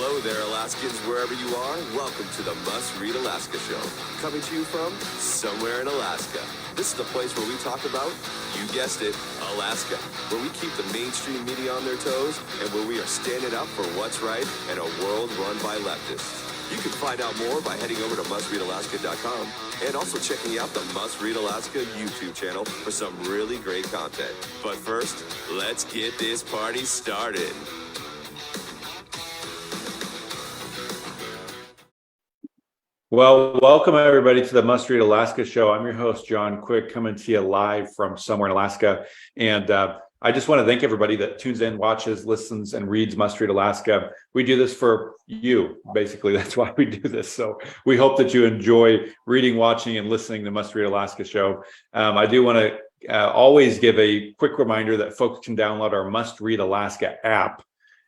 Hello there, Alaskans, wherever you are. Welcome to the Must Read Alaska Show. Coming to you from somewhere in Alaska. This is the place where we talk about, you guessed it, Alaska. Where we keep the mainstream media on their toes and where we are standing up for what's right in a world run by leftists. You can find out more by heading over to mustreadalaska.com and also checking out the Must Read Alaska YouTube channel for some really great content. But first, let's get this party started. Well, welcome everybody to the Must Read Alaska Show. I'm your host, John Quick, coming to you live from somewhere in Alaska. And I just want to thank everybody that tunes in, watches, listens, and reads Must Read Alaska. We do this for you, basically. That's why we do this. So we hope that you enjoy reading, watching, and listening to Must Read Alaska Show. I do want to always give a quick reminder that folks can download our Must Read Alaska app.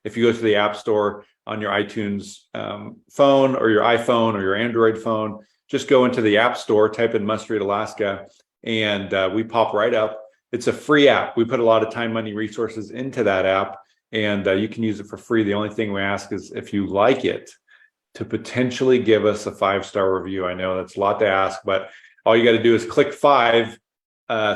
If you go to the App Store on your iTunes phone or your iPhone or your Android phone, just go into the App Store, type in Must Read Alaska, and we pop right up. It's a free app. We put a lot of time, money, resources into that app, and you can use it for free. The only thing we ask is if you like it, to potentially give us a 5-star review. I know that's a lot to ask, but all you got to do is click 5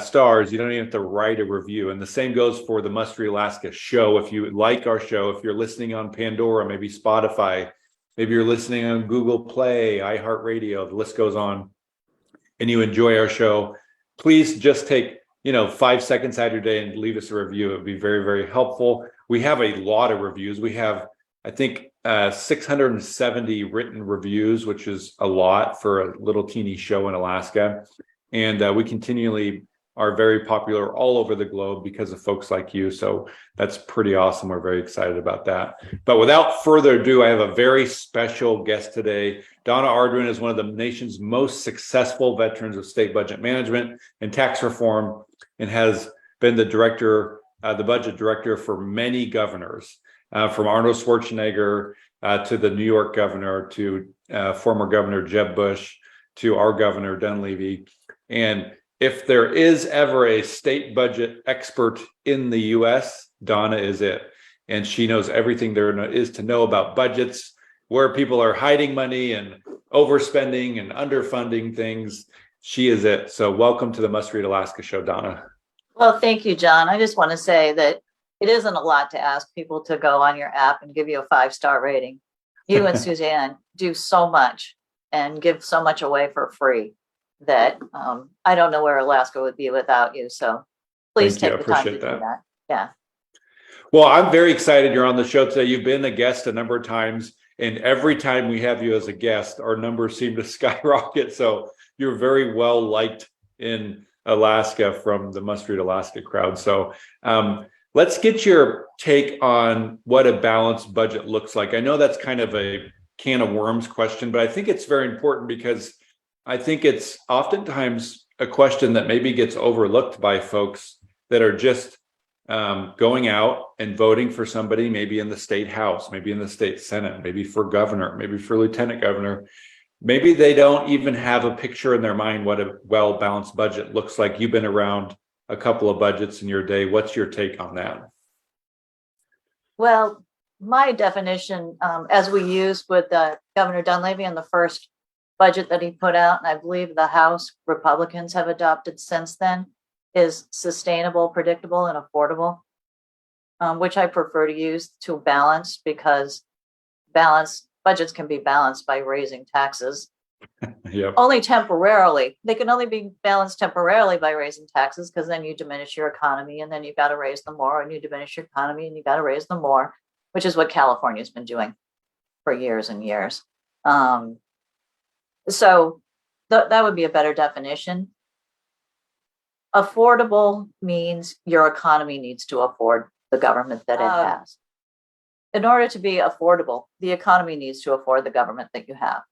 stars. You don't even have to write a review. And the same goes for the Must Read Alaska show. If you like our show, if you're listening on Pandora, maybe Spotify, maybe you're listening on Google Play, iHeartRadio, the list goes on, and you enjoy our show, please just take 5 seconds out of your day and leave us a review. It would be very, very helpful. We have a lot of reviews. We have, I think, 670 written reviews, which is a lot for a little teeny show in Alaska. And we continually are very popular all over the globe because of folks like you. So that's pretty awesome. We're very excited about that. But without further ado, I have a very special guest today. Donna Arduin is one of the nation's most successful veterans of state budget management and tax reform, and has been the director, the budget director for many governors, from Arnold Schwarzenegger to the New York governor, to former Governor Jeb Bush, to our governor, Dunleavy. And if there is ever a state budget expert in the U.S., Donna is it. And she knows everything there is to know about budgets, where people are hiding money and overspending and underfunding things. She is it. So welcome to the Must Read Alaska Show, Donna. Well, thank you, John. I just want to say that it isn't a lot to ask people to go on your app and give you a 5-star rating. You and Suzanne do so much and give so much away for free that I don't know where Alaska would be without you. So please take the time to do that. Yeah. Well, I'm very excited you're on the show today. You've been a guest a number of times, and every time we have you as a guest, our numbers seem to skyrocket. So you're very well liked in Alaska from the Must Read Alaska crowd. So let's get your take on what a balanced budget looks like. I know that's kind of a can of worms question, but I think it's very important because I think it's oftentimes a question that maybe gets overlooked by folks that are just going out and voting for somebody, maybe in the state house, maybe in the state senate, maybe for governor, maybe for lieutenant governor. Maybe they don't even have a picture in their mind what a well-balanced budget looks like. You've been around a couple of budgets in your day. What's your take on that? Well, my definition, as we used with Governor Dunleavy in the first budget that he put out, and I believe the House Republicans have adopted since then, is sustainable, predictable, and affordable, which I prefer to use to balance, because budgets can be balanced by raising taxes. Yep. Only temporarily. They can only be balanced temporarily by raising taxes, because then you diminish your economy, and then you've got to raise them more, and you diminish your economy, and you've got to raise them more, which is what California's been doing for years and years. So that would be a better definition. Affordable means your economy needs to afford the government that it has. In order to be affordable, the economy needs to afford the government that you have.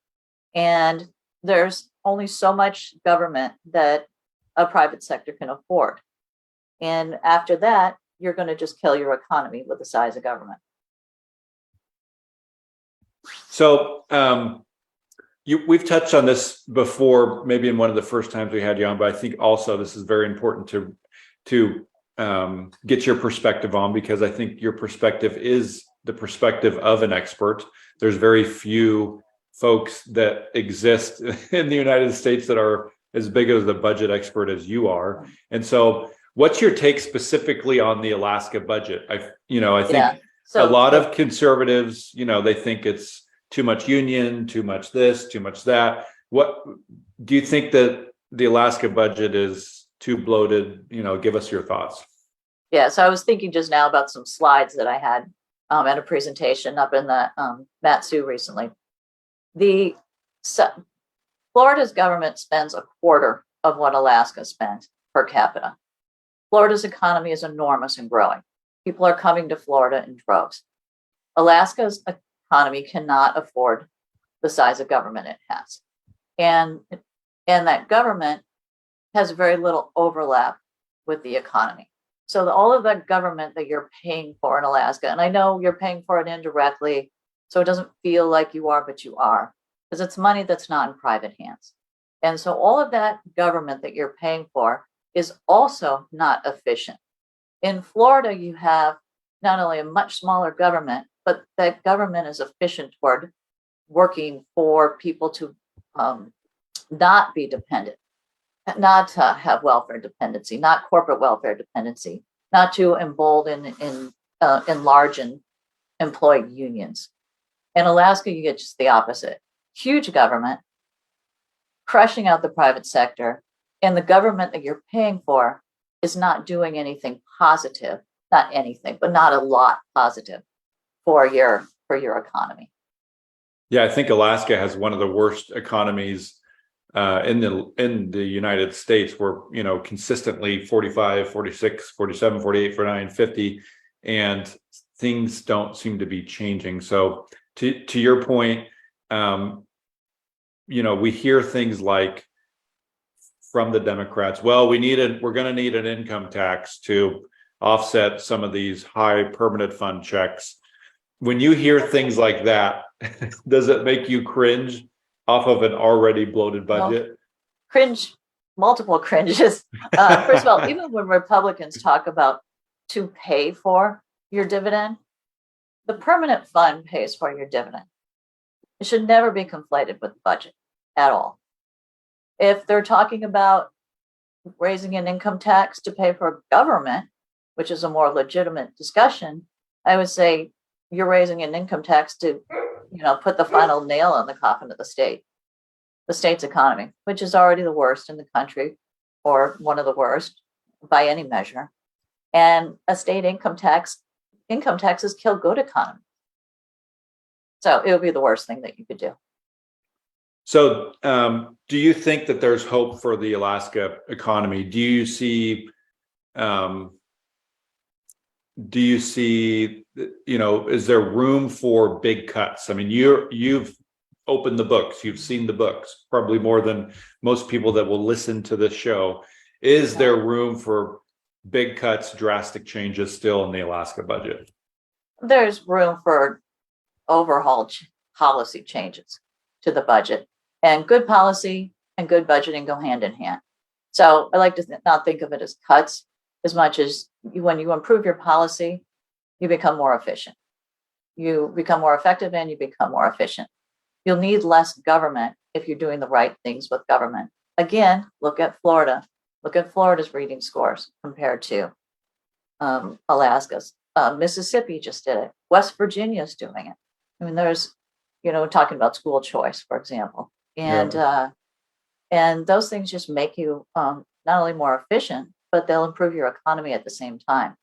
And there's only so much government that a private sector can afford. And after that, you're going to just kill your economy with the size of government. So we've touched on this before, maybe in one of the first times we had you on, but I think also this is very important to get your perspective on, because I think your perspective is the perspective of an expert, there's very few folks that exist in the United States that are as big as the budget expert as you are. And so what's your take specifically on the Alaska budget? I think a lot of conservatives, they think it's too much union, too much this, too much that. What do you think that the Alaska budget is too bloated? Give us your thoughts. Yeah, so I was thinking just now about some slides that I had at a presentation up in the Matsu recently. Florida's government spends a quarter of what Alaska spends per capita. Florida's economy is enormous and growing. People are coming to Florida in droves. Alaska's economy cannot afford the size of government it has. And that government has very little overlap with the economy. So all of that government that you're paying for in Alaska, and I know you're paying for it indirectly, so it doesn't feel like you are, but you are, because it's money that's not in private hands. And so all of that government that you're paying for is also not efficient. In Florida, you have not only a much smaller government, but that government is efficient toward working for people to not be dependent, not to have welfare dependency, not corporate welfare dependency, not to embolden and enlarge and employ unions. In Alaska, you get just the opposite. Huge government, crushing out the private sector, and the government that you're paying for is not doing anything positive, not anything, but not a lot positive for your economy. Yeah, I think Alaska has one of the worst economies in the United States. We're, consistently 45, 46, 47, 48, 49, 50, and things don't seem to be changing. So to your point, we hear things like from the Democrats, well, we're going to need an income tax to offset some of these high permanent fund checks. When you hear things like that, does it make you cringe off of an already bloated budget? Well, cringe, multiple cringes. First of all, even when Republicans talk about to pay for your dividend, the permanent fund pays for your dividend. It should never be conflated with the budget at all. If they're talking about raising an income tax to pay for government, which is a more legitimate discussion, I would say you're raising an income tax to, put the final nail in the coffin of the state's economy, which is already the worst in the country, or one of the worst by any measure. And a state income taxes kill good economy. So it would be the worst thing that you could do. So do you think that there's hope for the Alaska economy? Do you see, is there room for big cuts? I mean, you've opened the books, you've seen the books, probably more than most people that will listen to this show. Is there room for big cuts, drastic changes still in the Alaska budget? There's room for overhaul policy changes to the budget. And good policy and good budgeting go hand in hand. So I like to not think of it as cuts as much as when you improve your policy, you become more efficient. You become more effective and you become more efficient. You'll need less government if you're doing the right things with government. Again, look at Florida. Look at Florida's reading scores compared to Alaska's. Mississippi just did it. West Virginia is doing it. I mean, there's, talking about school choice, for example. And those things just make you not only more efficient, but they'll improve your economy at the same time.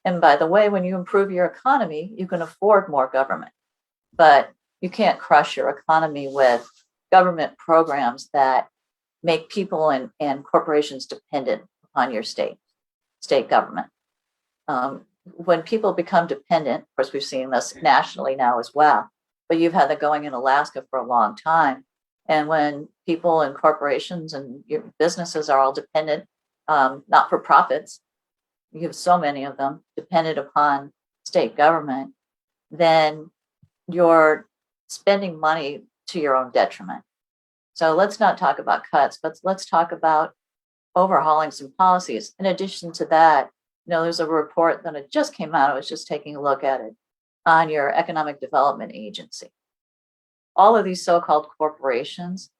And by the way, when you improve your economy, you can afford more government, but you can't crush your economy with government programs that make people and corporations dependent upon your state government. When people become dependent, of course, we've seen this nationally now as well, but you've had that going in Alaska for a long time. And when people and corporations and your businesses are all dependent, not for profits, you have so many of them dependent upon state government, then you're spending money to your own detriment. So let's not talk about cuts, but let's talk about overhauling some policies. In addition to that, there's a report that just came out. I was just taking a look at it on your economic development agency. all of these so-called corporations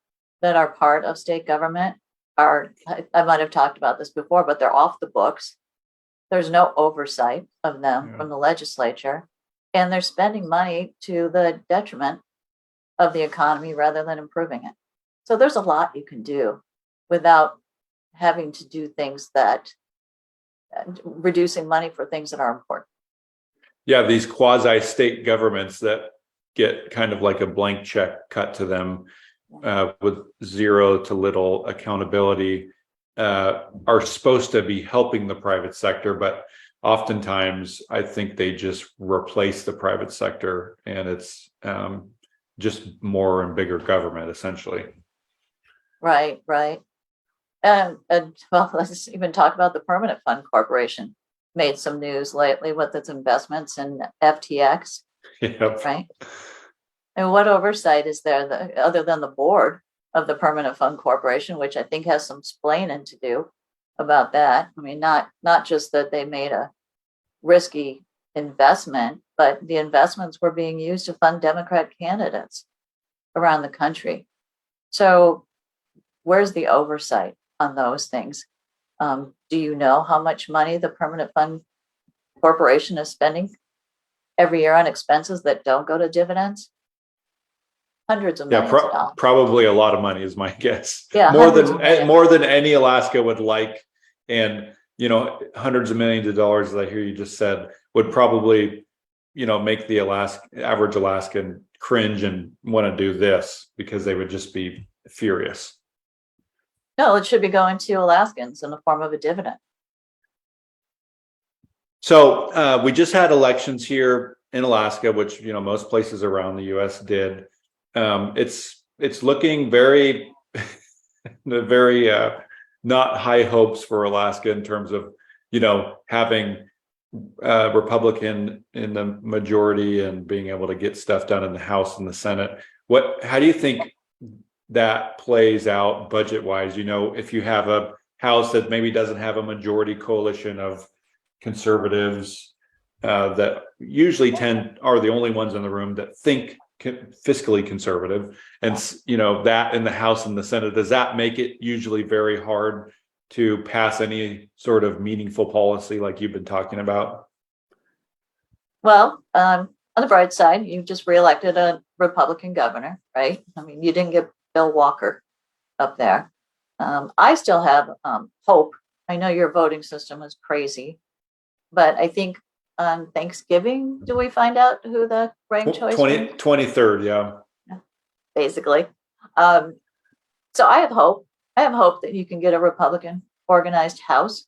that are part of state government are, I might have talked about this before, but they're off the books. There's no oversight of them from the legislature, and they're spending money to the detriment of the economy rather than improving it. So there's a lot you can do without having to do things that reducing money for things that are important. Yeah, these quasi-state governments that get kind of like a blank check cut to them with zero to little accountability are supposed to be helping the private sector, but oftentimes I think they just replace the private sector, and it's just more and bigger government, essentially. Right. And well, let's even talk about the Permanent Fund Corporation. Made some news lately with its investments in FTX. Yep. Right. And what oversight is there other than the board of the Permanent Fund Corporation, which I think has some splaining to do about that? I mean, not just that they made a risky investment, but the investments were being used to fund Democrat candidates around the country. So where's the oversight on those things? Do you know how much money the Permanent Fund Corporation is spending every year on expenses that don't go to dividends? Hundreds of millions of dollars. Probably a lot of money is my guess. Yeah, more than any Alaska would like, and hundreds of millions of dollars, as I hear you just said, would probably make the average Alaskan cringe and want to do this because they would just be furious. No, it should be going to Alaskans in the form of a dividend. So we just had elections here in Alaska, which most places around the U.S. did. It's looking very, very not high hopes for Alaska in terms of having Republican in the majority and being able to get stuff done in the House and the Senate. How do you think that plays out budget wise? If you have a House that maybe doesn't have a majority coalition of conservatives that usually are the only ones in the room that think fiscally conservative, and that in the House and the Senate, does that make it usually very hard to pass any sort of meaningful policy like you've been talking about? Well, on the bright side, you just reelected a Republican governor, right? I mean, you didn't get Bill Walker up there. I still have hope. I know your voting system is crazy, but I think on Thanksgiving, do we find out who the ranked choice is? 23rd, yeah. Basically. So I have hope. I have hope that you can get a Republican organized House,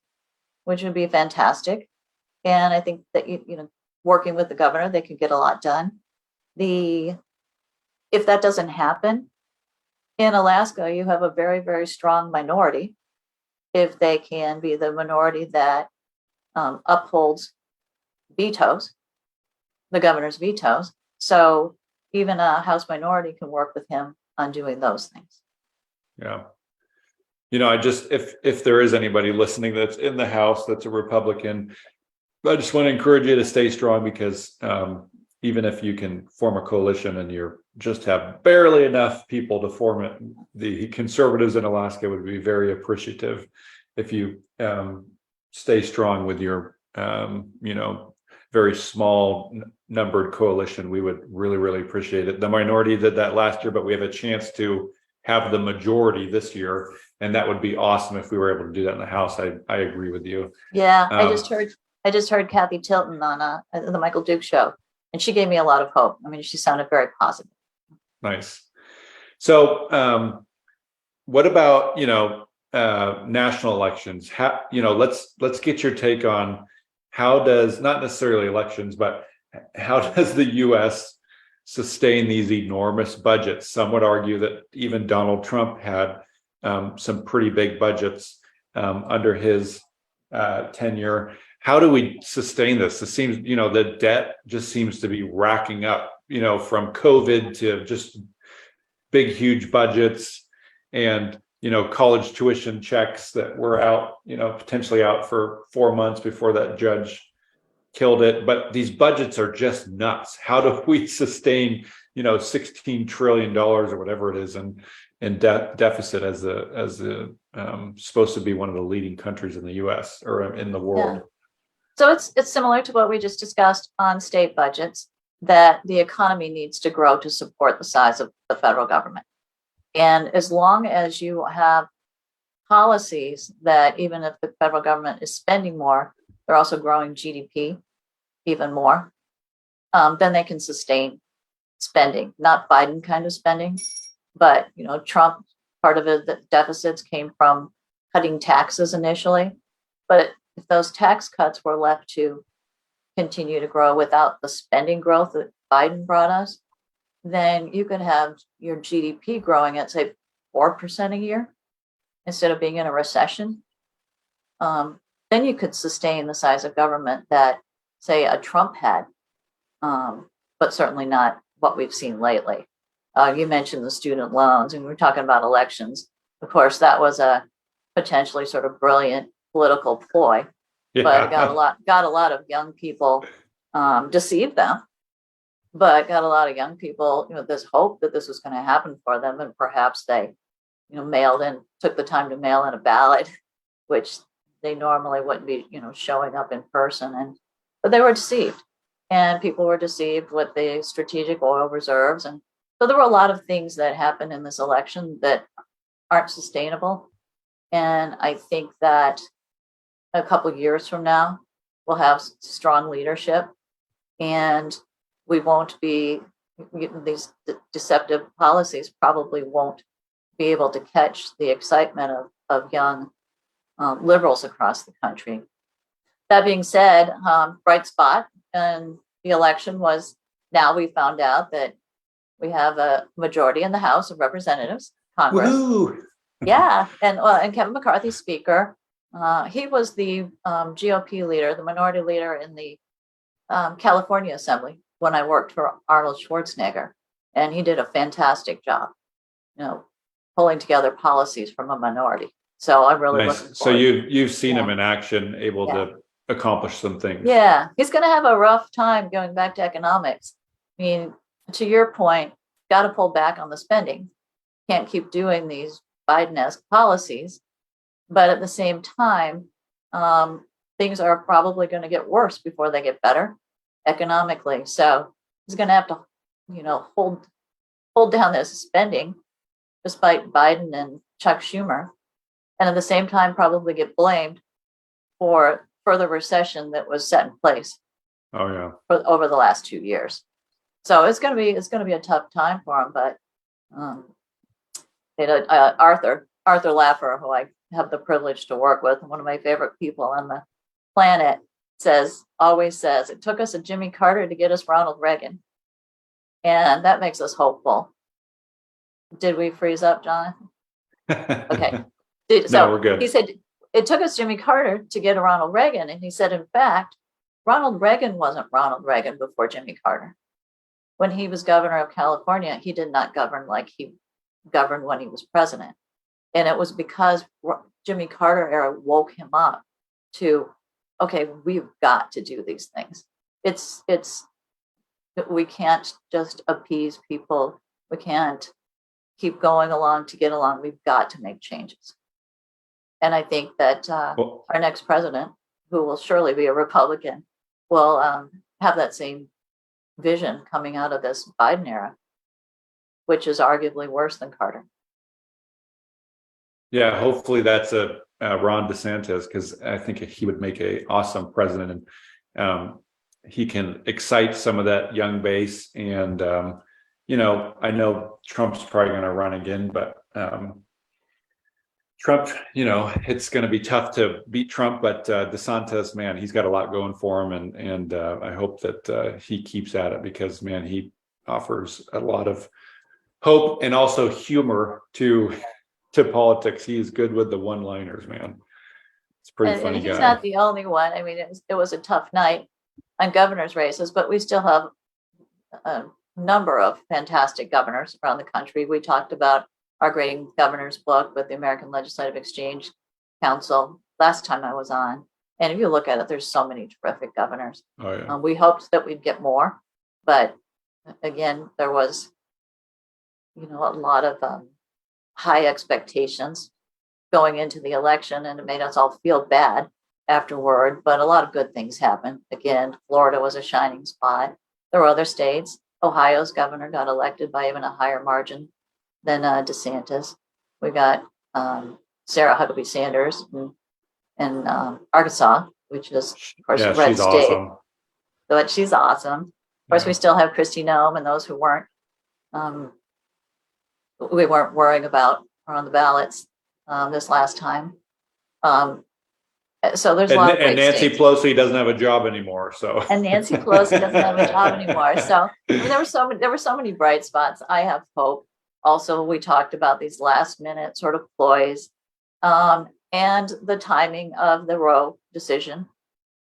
which would be fantastic. And I think that working with the governor, they could get a lot done. If that doesn't happen, in Alaska, you have a very, very strong minority. If they can be the minority that upholds vetoes, the governor's vetoes. So even a House minority can work with him on doing those things. Yeah. If there is anybody listening that's in the House that's a Republican, I just want to encourage you to stay strong, because even if you can form a coalition and you just have barely enough people to form it, the conservatives in Alaska would be very appreciative if you stay strong with your very small numbered coalition. We would really, really appreciate it. The minority did that last year, but we have a chance to have the majority this year, and that would be awesome if we were able to do that in the House. I agree with you. Yeah, I just heard Kathy Tilton on the Michael Duke show, and she gave me a lot of hope. I mean, she sounded very positive. Nice. So what about national elections? Let's get your take on how does, not necessarily elections, but how does the U.S. sustain these enormous budgets? Some would argue that even Donald Trump had some pretty big budgets under his tenure. How do we sustain this? It seems, the debt just seems to be racking up, from COVID to just big, huge budgets, and, college tuition checks that were out, potentially out for 4 months before that judge killed it. But these budgets are just nuts. How do we sustain, $16 trillion or whatever it is in deficit as the supposed to be one of the leading countries in the US or in the world. Yeah. So it's similar to what we just discussed on state budgets, that the economy needs to grow to support the size of the federal government. And as long as you have policies that even if the federal government is spending more, they're also growing GDP even more, then they can sustain spending, not Biden kind of spending, but Trump, part of it, the deficits came from cutting taxes initially. But if those tax cuts were left to continue to grow without the spending growth that Biden brought us, then you could have your GDP growing at, say, 4% a year instead of being in a recession. Then you could sustain the size of government that, say, a Trump had, but certainly not what we've seen lately. You mentioned the student loans, and we were talking about elections. Of course, that was a potentially sort of brilliant political ploy, but it got a lot of young people, deceived them, but got a lot of young people, this hope that this was going to happen for them, and perhaps they, took the time to mail in a ballot, which they normally wouldn't be, showing up in person, but they were deceived, and people were deceived with the strategic oil reserves, and so there were a lot of things that happened in this election that aren't sustainable, and I think that a couple of years from now, we'll have strong leadership, and we won't be, these deceptive policies probably won't be able to catch the excitement of young liberals across the country. That being said, bright spot in the election was, now we found out that we have a majority in the House of Representatives, Congress. Woo-hoo! Yeah, and Kevin McCarthy, Speaker. He was the GOP leader, the minority leader in the California Assembly when I worked for Arnold Schwarzenegger, and he did a fantastic job, pulling together policies from a minority. So I'm really nice. looking So forward. you've seen him in action, able to accomplish some things. Yeah, he's going to have a rough time going back to economics. I mean, to your point, got to pull back on the spending. Can't keep doing these Biden-esque policies. But at the same time, things are probably going to get worse before they get better economically. So he's going to have to, hold down this spending, despite Biden and Chuck Schumer, and at the same time probably get blamed for further recession that was set in place. Oh yeah, over the last 2 years. So it's going to be a tough time for him. But Arthur Laffer, who I have the privilege to work with, one of my favorite people on the planet, always says, it took us a Jimmy Carter to get us Ronald Reagan. And that makes us hopeful. Did we freeze up, Jonathan? Okay. No, we're good. He said, it took us Jimmy Carter to get a Ronald Reagan. And he said, in fact, Ronald Reagan wasn't Ronald Reagan before Jimmy Carter. When he was governor of California, he did not govern like he governed when he was president. And it was because Jimmy Carter era woke him up to, okay, we've got to do these things. We can't just appease people. We can't keep going along to get along. We've got to make changes. And I think that our next president, who will surely be a Republican, will have that same vision coming out of this Biden era, which is arguably worse than Carter. Yeah, hopefully that's a Ron DeSantis, because I think he would make an awesome president, and he can excite some of that young base. And I know Trump's probably going to run again, but Trump, it's going to be tough to beat Trump. But DeSantis, man, he's got a lot going for him, and I hope that he keeps at it, because man, he offers a lot of hope and also humor to politics. He's good with the one-liners, man. It's pretty funny and he's guy. not the only one. I mean, it was a tough night on governor's races, but we still have a number of fantastic governors around the country. We talked about our grading governors book with the American Legislative Exchange Council last time I was on. And if you look at it, there's so many terrific governors. Oh yeah. We hoped that we'd get more, but again, there was a lot of high expectations going into the election, and it made us all feel bad afterward. But a lot of good things happened. Again, Florida was a shining spot. There were other states. Ohio's governor got elected by even a higher margin than DeSantis. We got Sarah Huckabee Sanders in Arkansas, which is, of course, a red she's state. awesome. But she's awesome. Of course, we still have Kristi Noem and those who weren't. We weren't worrying about her on the ballots this last time. So there's a lot of great and Nancy states. Pelosi doesn't have a job anymore. So And Nancy Pelosi doesn't have a job anymore. So I mean, there were so many bright spots. I have hope. Also, we talked about these last minute sort of ploys, and the timing of the Roe decision,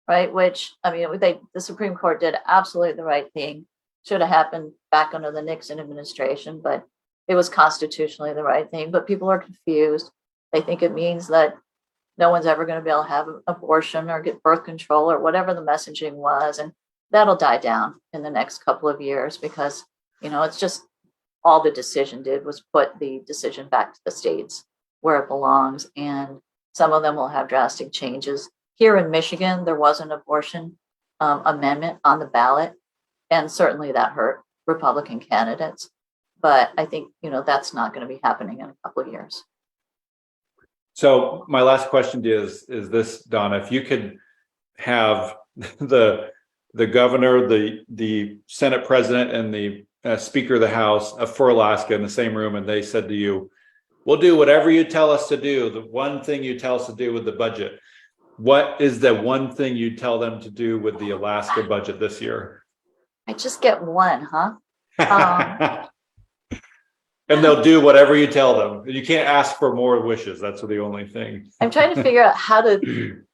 right? Which, I mean, the Supreme Court did absolutely the right thing. Should have happened back under the Nixon administration, but it was constitutionally the right thing. But people are confused. They think it means that no one's ever going to be able to have an abortion or get birth control or whatever the messaging was. And that'll die down in the next couple of years because, it's just all the decision did was put the decision back to the states where it belongs. And some of them will have drastic changes. Here in Michigan, there was an abortion amendment on the ballot. And certainly that hurt Republican candidates. But I think, that's not going to be happening in a couple of years. So my last question to you is this, Donna, if you could have the governor, the Senate president, and the Speaker of the House for Alaska in the same room, and they said to you, we'll do whatever you tell us to do, the one thing you tell us to do with the budget, what is the one thing you tell them to do with the Alaska budget this year? I just get one, huh? And they'll do whatever you tell them. You can't ask for more wishes. That's the only thing. I'm trying to figure out how to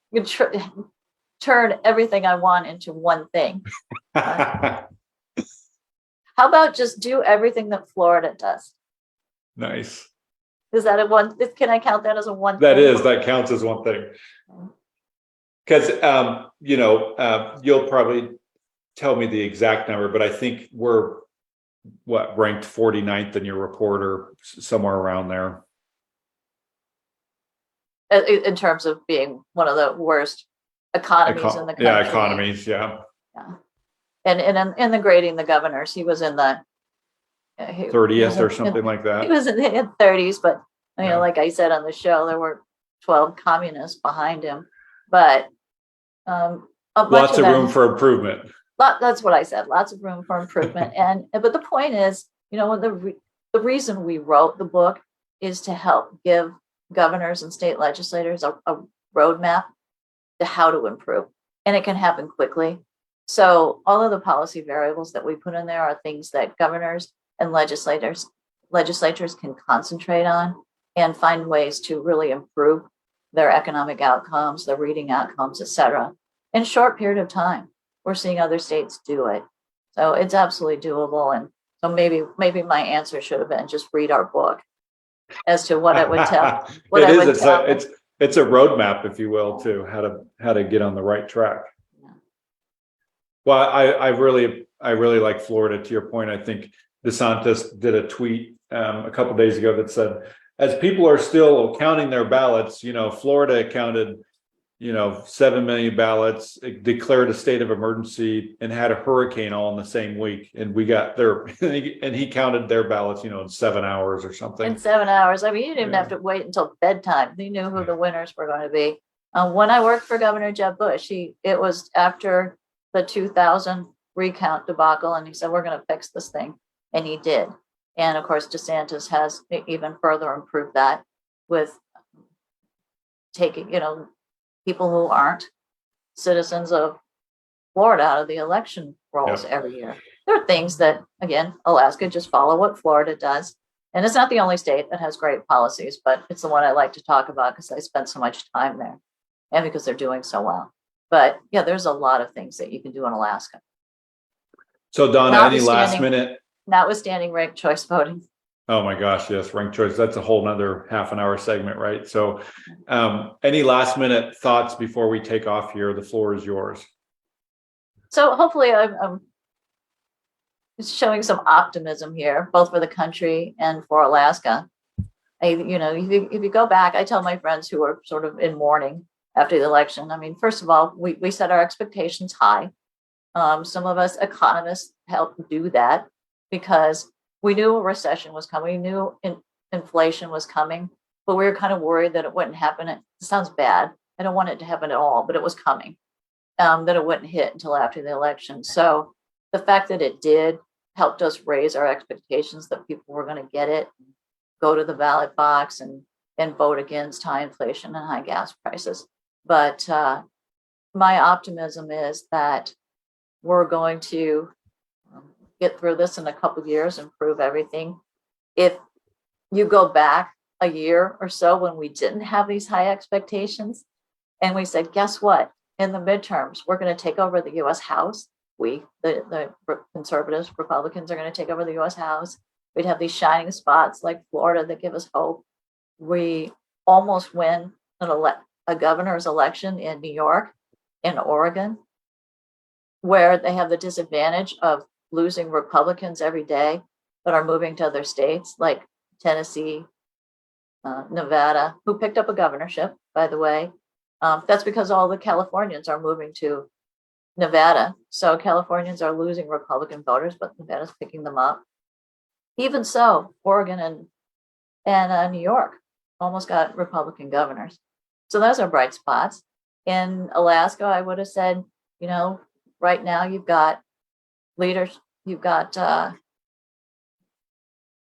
turn everything I want into one thing. How about just do everything that Florida does? Nice. Is that can I count that as a one That thing? that counts as one thing. Because, you'll probably tell me the exact number, but I think we're ranked 49th in your report or somewhere around there. In terms of being one of the worst economies in the country. Yeah, economies, yeah. And in the grading the governors, he was in the 30th or something like that. He was in the 30s, but like I said on the show, there were 12 communists behind him. But lots of room for improvement. That's what I said. Lots of room for improvement. But the point is, the reason we wrote the book is to help give governors and state legislators a roadmap to how to improve, and it can happen quickly. So all of the policy variables that we put in there are things that governors and legislators can concentrate on and find ways to really improve their economic outcomes, their reading outcomes, et cetera, in a short period of time. We're seeing other states do it. So it's absolutely doable. And so maybe my answer should have been just read our book as to what I would tell. It's a roadmap, if you will, to how to get on the right track. Yeah. Well, I really like Florida. To your point, I think DeSantis did a tweet a couple of days ago that said, as people are still counting their ballots, Florida counted 7 million ballots, declared a state of emergency, and had a hurricane all in the same week. And we got there, and he counted their ballots, in 7 hours or something. In 7 hours. I mean, you didn't even have to wait until bedtime. He knew who the winners were going to be. When I worked for Governor Jeb Bush, it was after the 2000 recount debacle, and he said, we're going to fix this thing. And he did. And of course, DeSantis has even further improved that with taking, people who aren't citizens of Florida out of the election rolls every year. There are things that, again, Alaska just follow what Florida does. And it's not the only state that has great policies, but it's the one I like to talk about because I spent so much time there and because they're doing so well. But yeah, there's a lot of things that you can do in Alaska. So Donna, any last minute? Notwithstanding ranked choice voting. Oh my gosh, yes, ranked choice. That's a whole nother half an hour segment, right? So any last minute thoughts before we take off here? The floor is yours. So hopefully I'm showing some optimism here, both for the country and for Alaska. If you go back, I tell my friends who are sort of in mourning after the election. I mean, first of all, we set our expectations high. Some of us economists helped do that because we knew a recession was coming, we knew inflation was coming, but we were kind of worried that it wouldn't happen. It sounds bad. I don't want it to happen at all, but it was coming, that it wouldn't hit until after the election. So the fact that it did helped us raise our expectations that people were going to get it, go to the ballot box and vote against high inflation and high gas prices. But my optimism is that we're going to get through this in a couple of years, improve everything. If you go back a year or so when we didn't have these high expectations and we said, guess what? In the midterms, we're going to take over the US House. The conservatives, Republicans are going to take over the US House. We'd have these shining spots like Florida that give us hope. We almost win a governor's election in New York, in Oregon, where they have the disadvantage of losing Republicans every day that are moving to other states like Tennessee, Nevada, who picked up a governorship, by the way. That's because all the Californians are moving to Nevada. So Californians are losing Republican voters, but Nevada's picking them up. Even so, Oregon and New York almost got Republican governors. So those are bright spots. In Alaska, I would have said, right now you've got leaders, you've got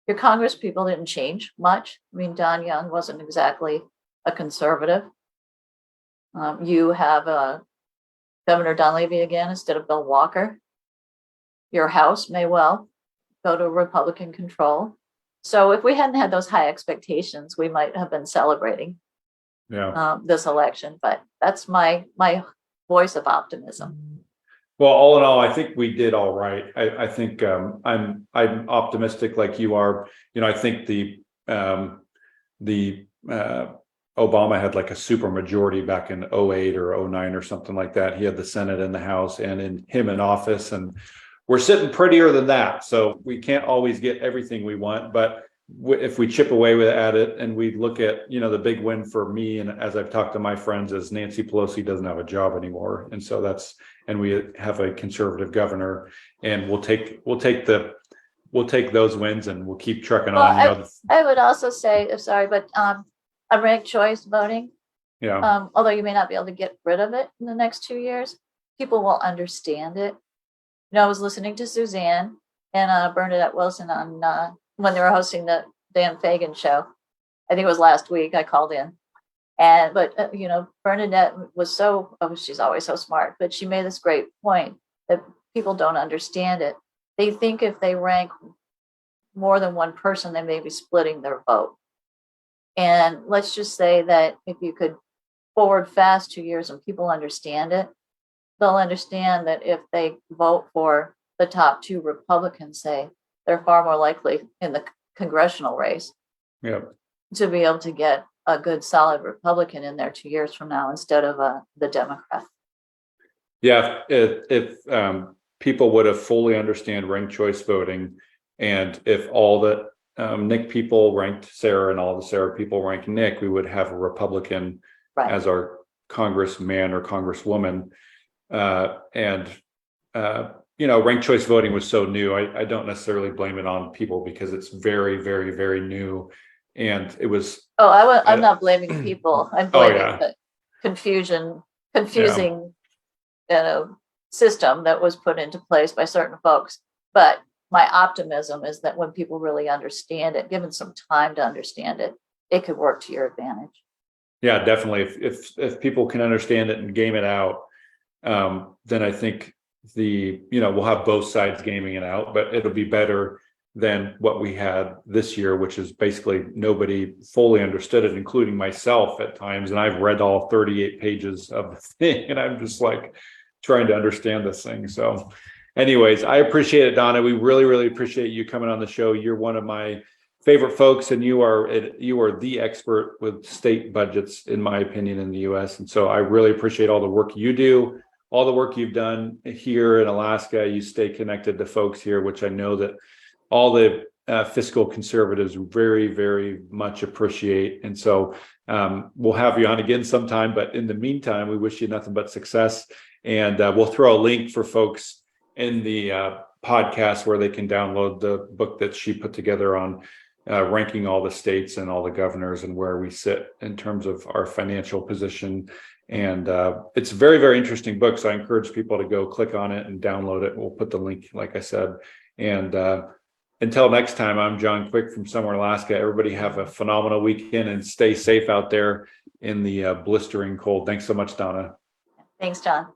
your Congress people didn't change much. I mean, Don Young wasn't exactly a conservative. You have Governor Dunleavy again instead of Bill Walker. Your House may well go to Republican control. So if we hadn't had those high expectations, we might have been celebrating this election. But that's my voice of optimism. Well, all in all, I think we did all right. I think I'm optimistic like you are. I think the Obama had like a super majority back in 08 or 09 or something like that. He had the Senate and the House and him in office, and we're sitting prettier than that. So we can't always get everything we want, but if we chip away at it and we look at, the big win for me, and as I've talked to my friends, is Nancy Pelosi doesn't have a job anymore. And so and we have a conservative governor, and we'll take those wins and we'll keep trucking on. I would also say, sorry, but on ranked choice voting, although you may not be able to get rid of it in the next 2 years, people will understand it. I was listening to Suzanne and Bernadette Wilson on when they were hosting the Dan Fagan show. I think it was last week. I called in, but Bernadette was she's always so smart, but she made this great point that people don't understand it. They think if they rank more than one person, they may be splitting their vote. And let's just say that if you could forward fast 2 years and people understand it, they'll understand that if they vote for the top two Republicans, say, they're far more likely in the congressional race to be able to get a good solid Republican in there 2 years from now instead of the Democrat. Yeah, if people would have fully understand ranked choice voting, and if all the Nick people ranked Sarah and all the Sarah people ranked Nick, we would have a Republican as our congressman or congresswoman. Ranked choice voting was so new. I don't necessarily blame it on people because it's very, very, very new. And it was. I'm not blaming people. I'm blaming the confusing, system that was put into place by certain folks. But my optimism is that when people really understand it, given some time to understand it, it could work to your advantage. Yeah, definitely. If people can understand it and game it out, then I think we'll have both sides gaming it out, but it'll be better than what we had this year, which is basically nobody fully understood it, including myself at times. And I've read all 38 pages of the thing, and I'm just like trying to understand this thing. So anyways, I appreciate it, Donna. We really, really appreciate you coming on the show. You're one of my favorite folks, and you are the expert with state budgets, in my opinion, in the U.S. And so I really appreciate all the work you do, all the work you've done here in Alaska. You stay connected to folks here, which I know that all the fiscal conservatives very, very much appreciate. And so we'll have you on again sometime. But in the meantime, we wish you nothing but success. And we'll throw a link for folks in the podcast where they can download the book that she put together on ranking all the states and all the governors and where we sit in terms of our financial position. And it's a very, very interesting book. So I encourage people to go click on it and download it. We'll put the link, like I said. And until next time, I'm John Quick from Somewhere in Alaska. Everybody have a phenomenal weekend and stay safe out there in the blistering cold. Thanks so much, Donna. Thanks, John.